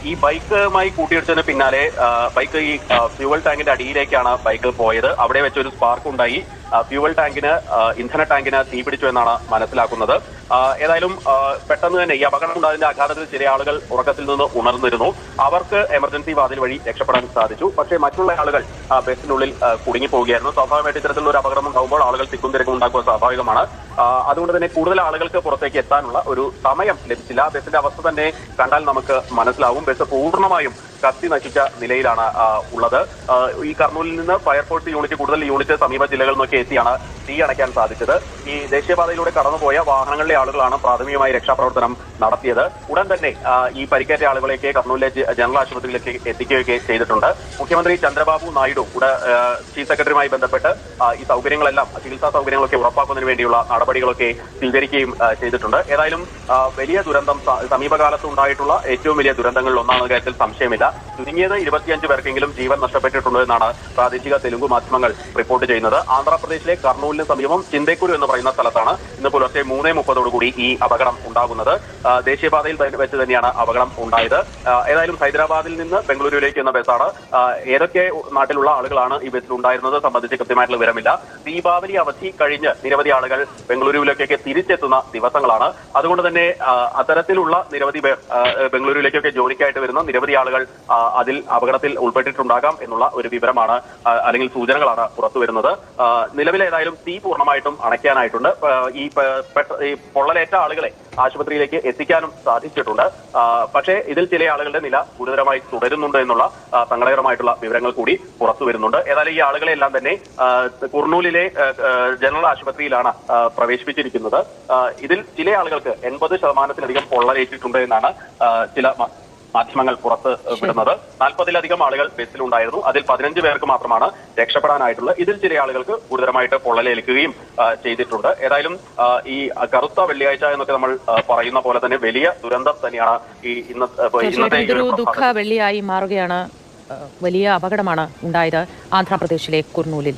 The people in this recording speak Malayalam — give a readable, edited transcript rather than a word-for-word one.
ഈ ബൈക്കുമായി കൂട്ടിയിടിച്ചതിന് പിന്നാലെ ബൈക്ക് ഈ ഫ്യൂവൽ ടാങ്കിന്റെ അടിയിലേക്കാണ് ബൈക്ക് പോയത്. അവിടെ വെച്ചൊരു സ്പാർക്ക് ഉണ്ടായി. ഫ്യൂവൽ ടാങ്കിന് ഇന്ധന ടാങ്കിന് തീപിടിച്ചു എന്നാണ് മനസ്സിലാക്കുന്നത്. ഏതായാലും പെട്ടെന്ന് തന്നെ ഈ അപകടം ഉണ്ടായതിന്റെ ആഘാതത്തിൽ ചില ആളുകൾ ഉറക്കത്തിൽ നിന്ന് ഉണർന്നിരുന്നു. അവർക്ക് എമർജൻസി വാതിൽ വഴി രക്ഷപ്പെടാൻ സാധിച്ചു. പക്ഷേ മറ്റുള്ള ആളുകൾ ബസ്സിനുള്ളിൽ കുടുങ്ങിപ്പോവുകയായിരുന്നു. സ്വാഭാവികമായിട്ട് ഇത്തരത്തിലുള്ള ഒരു അപകടം ഉണ്ടാകുമ്പോൾ ആളുകൾ തിക്കും തിരക്കും ഉണ്ടാക്കുക സ്വാഭാവികമാണ്. അതുകൊണ്ട് തന്നെ കൂടുതൽ ആളുകൾക്ക് പുറത്തേക്ക് എത്താനുള്ള ഒരു സമയം ലഭിച്ചില്ല. ബസ്സിന്റെ അവസ്ഥ തന്നെ കണ്ടാൽ നമുക്ക് മനസ്സിലാവും. ബസ് പൂർണ്ണമായും കത്തി നശിച്ച നിലയിലാണ് ഉള്ളത്. ഈ കർണൂലിൽ നിന്ന് ഫയർഫോഴ്സ് യൂണിറ്റ്, കൂടുതൽ യൂണിറ്റ് സമീപ ജില്ലകളിൽ നിന്നൊക്കെ എത്തിയാണ് തീ അണയ്ക്കാൻ സാധിച്ചത്. ഈ ദേശീയപാതയിലൂടെ കടന്നുപോയ വാഹനങ്ങളിലെ ആളുകളാണ് പ്രാഥമികമായി രക്ഷാപ്രവർത്തനം നടത്തിയത്. ഉടൻ തന്നെ ഈ പരിക്കേറ്റ ആളുകളെയൊക്കെ കർണൂലിലെ ജനറൽ ആശുപത്രിയിലേക്ക് എത്തിക്കുകയൊക്കെ ചെയ്തിട്ടുണ്ട്. മുഖ്യമന്ത്രി ചന്ദ്രബാബു നായിഡു ചീഫ് സെക്രട്ടറിയുമായി ബന്ധപ്പെട്ട് ഈ സൗകര്യങ്ങളെല്ലാം, ചികിത്സാ സൗകര്യങ്ങളൊക്കെ ഉറപ്പാക്കുന്നതിന് വേണ്ടിയുള്ള നടപടികളൊക്കെ സ്വീകരിക്കുകയും ചെയ്തിട്ടുണ്ട്. ഏതായാലും വലിയ ദുരന്തം, സമീപകാലത്ത് ഉണ്ടായിട്ടുള്ള ഏറ്റവും വലിയ ദുരന്തങ്ങളിൽ ഒന്നാണെന്ന കാര്യത്തിൽ സംശയമില്ല. ചുരുങ്ങിയത് 25 പേർക്കെങ്കിലും ജീവൻ നഷ്ടപ്പെട്ടിട്ടുണ്ട് എന്നാണ് പ്രാദേശിക തെലുങ്ക് മാധ്യമങ്ങൾ റിപ്പോർട്ട് ചെയ്യുന്നത്. ആന്ധ്രാപ്രദേശിലെ കർണൂലിന് സമീപം ചിന്തേക്കുരു എന്ന് പറയുന്ന സ്ഥലത്താണ് ഇന്ന് പുലർച്ചെ 3:30 ഈ അപകടം ഉണ്ടാകുന്നത്. ദേശീയപാതയിൽ വെച്ച് തന്നെയാണ് അപകടം ഉണ്ടായത്. ഏതായാലും ഹൈദരാബാദിൽ നിന്ന് ബംഗളൂരുവിലേക്ക് എന്ന ബസ്സാണ്. ഏതൊക്കെ നാട്ടിലുള്ള ആളുകളാണ് ഈ ബസ്സിൽ ഉണ്ടായിരുന്നത് സംബന്ധിച്ച് കൃത്യമായിട്ടുള്ള വിവരമില്ല. ദീപാവലി അവധി കഴിഞ്ഞ് നിരവധി ആളുകൾ ബംഗളൂരുവിലേക്കൊക്കെ തിരിച്ചെത്തുന്ന ദിവസങ്ങളാണ്. അതുകൊണ്ട് തന്നെ അത്തരത്തിലുള്ള നിരവധി പേർ ബംഗളൂരുവിലേക്കൊക്കെ ജോലിക്കായിട്ട് വരുന്ന നിരവധി ആളുകൾ അതിൽ അപകടത്തിൽ ഉൾപ്പെട്ടിട്ടുണ്ടാകാം എന്നുള്ള ഒരു വിവരമാണ്, അല്ലെങ്കിൽ സൂചനകളാണ് പുറത്തു വരുന്നത്. നിലവിൽ ഏതായാലും തീ പൂർണ്ണമായിട്ടും അണയ്ക്കാനായിട്ടുണ്ട്. ഈ പൊള്ളലേറ്റ ആളുകളെ ആശുപത്രിയിലേക്ക് എത്തിക്കാനും സാധിച്ചിട്ടുണ്ട്. പക്ഷേ ഇതിൽ ചില ആളുകളുടെ നില ഗുരുതരമായി തുടരുന്നുണ്ട് എന്നുള്ള സങ്കടകരമായിട്ടുള്ള വിവരങ്ങൾ കൂടി പുറത്തു വരുന്നുണ്ട്. ഏതായാലും ഈ ആളുകളെ എല്ലാം തന്നെ കുർണൂലിലെ ജനറൽ ആശുപത്രിയിലാണ് പ്രവേശിപ്പിച്ചിരിക്കുന്നത്. ഇതിൽ ചില ആളുകൾക്ക് 80% പൊള്ളലേറ്റിട്ടുണ്ട് എന്നാണ് ചില മാധ്യമങ്ങൾ പുറത്ത് വിടുന്നത്. 40-ലധികം ആളുകൾ ബസ്സിലുണ്ടായിരുന്നു. അതിൽ 15 പേർക്ക് മാത്രമാണ് രക്ഷപ്പെടാനായിട്ടുള്ളത്. ഇതിൽ ചില ആളുകൾക്ക് ഗുരുതരമായിട്ട് പൊള്ളലേൽക്കുകയും ചെയ്തിട്ടുണ്ട്. ഏതായാലും ഈ കറുത്ത വെള്ളിയാഴ്ച എന്നൊക്കെ നമ്മൾ പറയുന്ന പോലെ തന്നെ വലിയ ദുരന്തം തന്നെയാണ് ഈ ഇന്നത്തെ ദുഃഖ വെള്ളിയായി മാറുകയാണ്. വലിയ അപകടമാണ് ഉണ്ടായത് ആന്ധ്രാപ്രദേശിലെ കുർണൂലിൽ.